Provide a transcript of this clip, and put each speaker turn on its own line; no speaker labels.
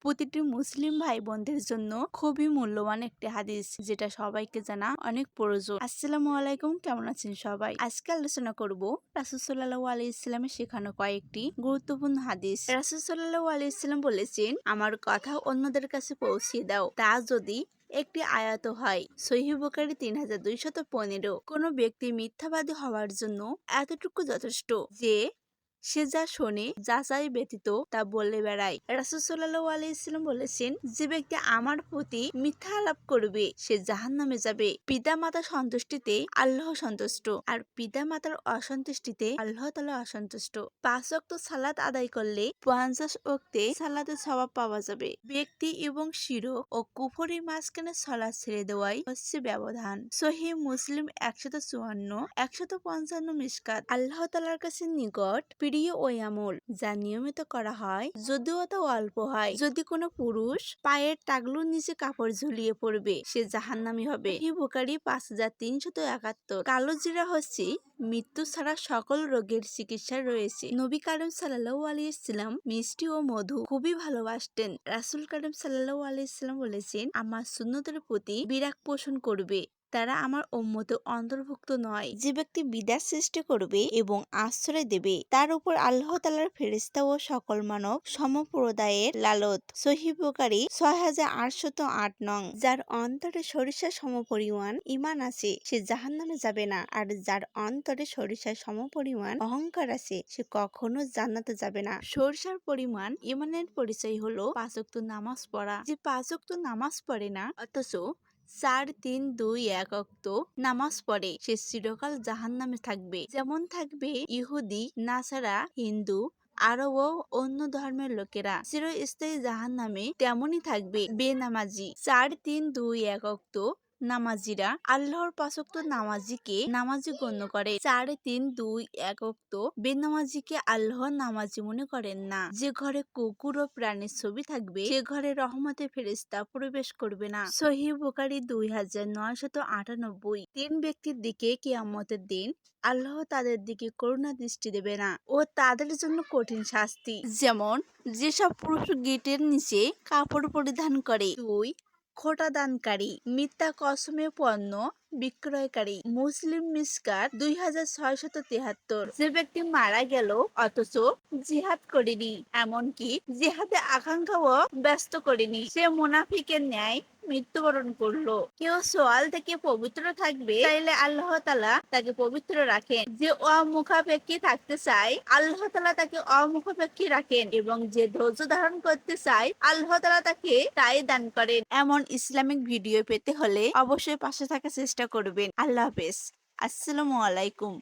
প্রতিটি মুসলিম ভাই বোনদের জন্য খুবই মূল্যবান একটি হাদিস, যেটা সবাইকে জানা অনেক প্রয়োজন। আসসালামু আলাইকুম, কেমন আছেন সবাই? আজকে আলোচনা করব রাসূল সাল্লাল্লাহু আলাইহি ইসলামের শেখানো কয়েকটি গুরুত্বপূর্ণ হাদিস। রাসূল সাল্লাল্লাহু আলাইহি ইসলাম বলেছেন, আমার কথা অন্যদের কাছে পৌঁছে দাও, তা যদি একটি আয়াত হয়। সহিহ বুখারী 3215। কোনো ব্যক্তি মিথ্যাবাদী হওয়ার জন্য এতটুকু যথেষ্ট যে সে যা শোনে যাচাই ব্যতীত তা বলে বেড়ায়। রাসূল সাল্লাল্লাহু আলাইহি ওয়াসাল্লাম বলেছেন, যে ব্যক্তি আমার প্রতি মিথ্যা আলাপ করবে সে জাহান্নামে যাবে। পিতা মাতা সন্তুষ্টিতে আল্লাহ সন্তুষ্ট, আর পিতা মাতার অসন্তুষ্টিতে আল্লাহ তাআলা অসন্তুষ্ট। 5 ওয়াক্ত সালাত আদায় করলে 50 ওয়াক্তে সালাতের সওয়াব পাওয়া যাবে। ব্যক্তি এবং শিরক ও কুফরের মাঝখানে সালাত ছেড়ে দেওয়াই হচ্ছে ব্যবধান। সহিহ মুসলিম 154, 155 মিশকাত। আল্লাহ তাআলার কাছে নিকট প্রিয় ওই আমল যা নিয়মিত করা হয়, যদিও তা অল্প হয়। যদি কোনো পুরুষ পায়ের টাকলুর নিচে কাপড় ঝুলিয়ে পড়বে সে জাহান্নামী হবে। বুখারী 5371। কালো জিরা হচ্ছে মৃত্যু ছাড়া সকল রোগের চিকিৎসা রয়েছে। নবী কারীম সাল্লাল্লাহু আলাইহি ওয়াসাল্লাম মিষ্টি ও মধু খুবই ভালোবাসতেন। রাসূল কারীম সাল্লাল্লাহু আলাইহি ওয়াসাল্লাম বলেছেন, আমার সুন্নতের প্রতি বিরাগ পোষণ করবে তারা আমার উম্মতে অন্তর্ভুক্ত নয়। যে ব্যক্তি বিদাত সৃষ্টি করবে এবং আশ্রয় দেবে তার উপর আল্লাহ তাআলার ফেরেশতা ও সকল মানব সমপ্রদায়ের লালত। সহিহ বুখারী 6808 নং। যার অন্তরে সরিষার সমপরিমাণ ঈমান আছে সে জাহান্নামে যাবে না, আর যার অন্তরে সরিষার সমপরিমাণ অহংকার আছে সে কখনো জান্নাতে যাবে না। সরিষার পরিমাণ ঈমানের পরিচয় হলো 5 ওয়াক্ত নামাজ পড়া। যে 5 ওয়াক্ত নামাজ পড়ে না অথচ 4-3-2-1 ওয়াক্ত নামাজ পড়ে সে চিরকাল জাহান্নামে থাকবে। যেমন থাকবে ইহুদি, নাসারা, হিন্দু, আরব ও অন্য ধর্মের লোকেরা চিরস্থায়ী জাহান্নামে, তেমনই থাকবে বেনামাজি। 4-3-2-1 ওয়াক্ত নামাজিরা আল্লাহর 5 ওয়াক্ত নামাজিকে নামাজি গণ্য করে। 4-3-2-1 ওয়াক্ত বেনামাজিকে আল্লাহর নামাজি মনে করেন না। যে ঘরে কুকুর ও প্রাণীর ছবি থাকবে সে ঘরে রহমতের ফেরেশতা প্রবেশ করবে না। সহিহ বুখারী 2998। 3 ব্যক্তির দিকে কিয়ামতের দিন আল্লাহ তাদের দিকে করুণা দৃষ্টি দেবে না ও তাদের জন্য কঠিন শাস্তি। যেমন যেসব পুরুষ গিটের নিচে কাপড় পরিধান করে। 2 খোটা দানকারী, মিথ্যা কসমে পণ্য বিক্রয়কারী। মুসলিম মিশকাত 2673। যে ব্যক্তি মারা গেল অথচ জিহাদ করেনি, এমনকি জিহাদে আকাঙ্ক্ষাও ব্যস্ত করেনি, সে মুনাফিকের ন্যায় মৃত্যুবরণ করলো। কেউ সোয়াল থেকে পবিত্র থাকবে চাইলে আল্লাহ তাআলা তাকে পবিত্র রাখেন। যে অমুখাপেক্ষী থাকতে চায় আল্লাহ তাআলা তাকে অমুখাপেক্ষী রাখেন, এবং যে ধৈর্য ধারণ করতে চায় আল্লাহ তাআলা তাকে তাই দান করেন। এমন ইসলামিক ভিডিও পেতে হলে অবশ্যই পাশে থাকার চেষ্টা করবেন। আল্লাহ হাফেজ। আসসালামু আলাইকুম।